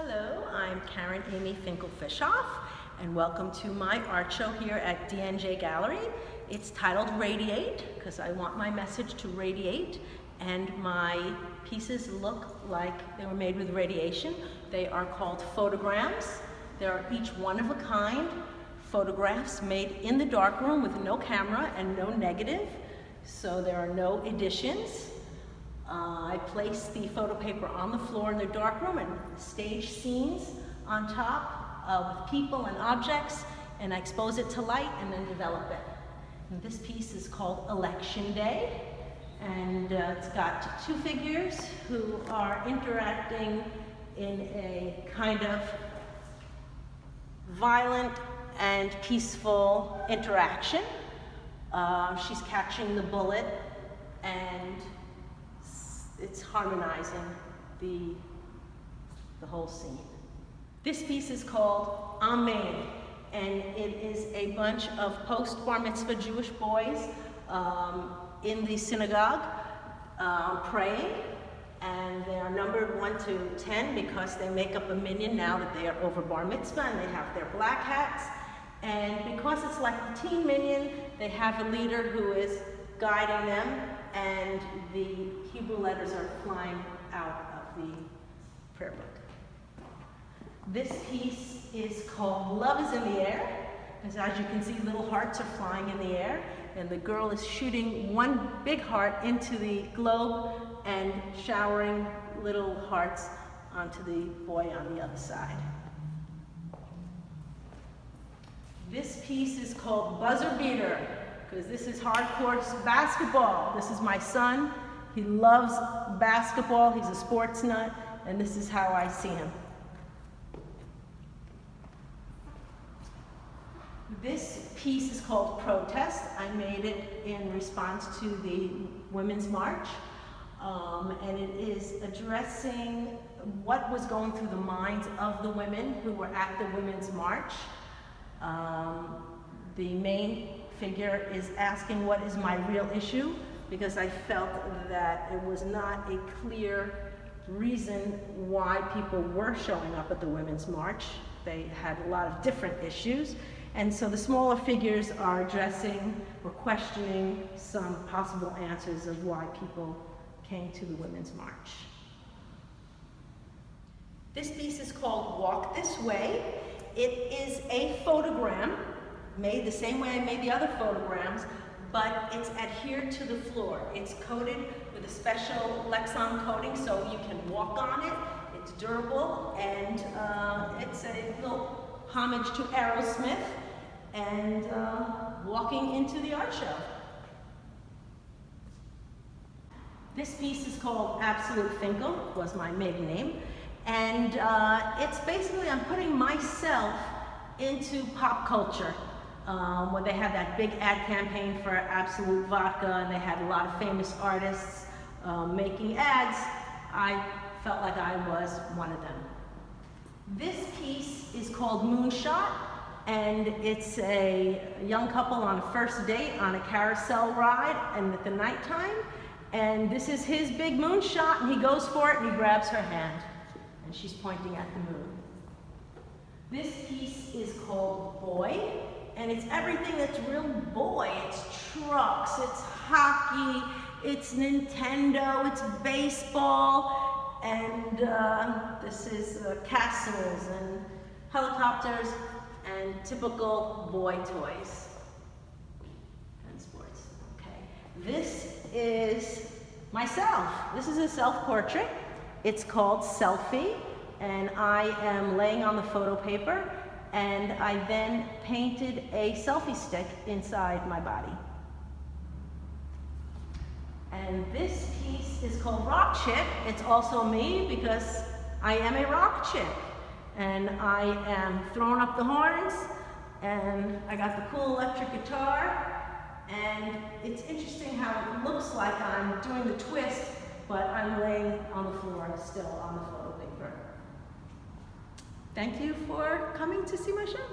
Hello, I'm Karen Amy Finkel Fishof, and welcome to my art show here at DNJ Gallery. It's titled Radiate, because I want my message to radiate, and my pieces look like they were made with radiation. They are called photograms. They are each one of a kind, photographs made in the darkroom with no camera and no negative, so there are no additions. I place the photo paper on the floor in the darkroom and stage scenes on top with people and objects, and I expose it to light and then develop it. And this piece is called Election Day, and it's got two figures who are interacting in a kind of violent and peaceful interaction. She's catching the bullet, and it's harmonizing the whole scene. This piece is called Amen, and it is a bunch of post-bar mitzvah Jewish boys in the synagogue praying, and they are numbered 1 to 10 because they make up a minyan now that they are over bar mitzvah, and they have their black hats. And because it's like a teen minyan, they have a leader who is guiding them, and the Hebrew letters are flying out of the prayer book. This piece is called Love is in the Air. As you can see, little hearts are flying in the air, and the girl is shooting one big heart into the globe and showering little hearts onto the boy on the other side. This piece is called Buzzer Beater, because this is hardcore basketball. This is my son. He loves basketball. He's a sports nut, and this is how I see him. This piece is called Protest. I made it in response to the Women's March, and it is addressing what was going through the minds of the women who were at the Women's March. The main figure is asking, what is my real issue? Because I felt that it was not a clear reason why people were showing up at the Women's March. They had a lot of different issues. And so the smaller figures are addressing or questioning some possible answers of why people came to the Women's March. This piece is called Walk This Way. It is a photogram made the same way I made the other photograms, but it's adhered to the floor. It's coated with a special Lexan coating so you can walk on it. It's durable, and it's a little homage to Aerosmith and walking into the art show. This piece is called Absolute Finkel, was my maiden name, and it's basically I'm putting myself into pop culture. When they had that big ad campaign for Absolute Vodka, and they had a lot of famous artists making ads, I felt like I was one of them. This piece is called Moonshot, and it's a young couple on a first date on a carousel ride and at the nighttime, and this is his big moonshot, and he goes for it and he grabs her hand, and she's pointing at the moon. This piece is called Boy, and it's everything that's real boy. It's trucks, it's hockey, it's Nintendo, it's baseball, and this is castles and helicopters and typical boy toys and sports. Okay, this is myself. This is a self-portrait. It's called Selfie, and I am laying on the photo paper, and I then painted a selfie stick inside my body. And this piece is called Rock Chick. It's also me because I am a rock chick. And I am throwing up the horns, and I got the cool electric guitar, and it's interesting how it looks like I'm doing the twist, but I'm laying on the floor still on the photo paper. Thank you for coming to see my show.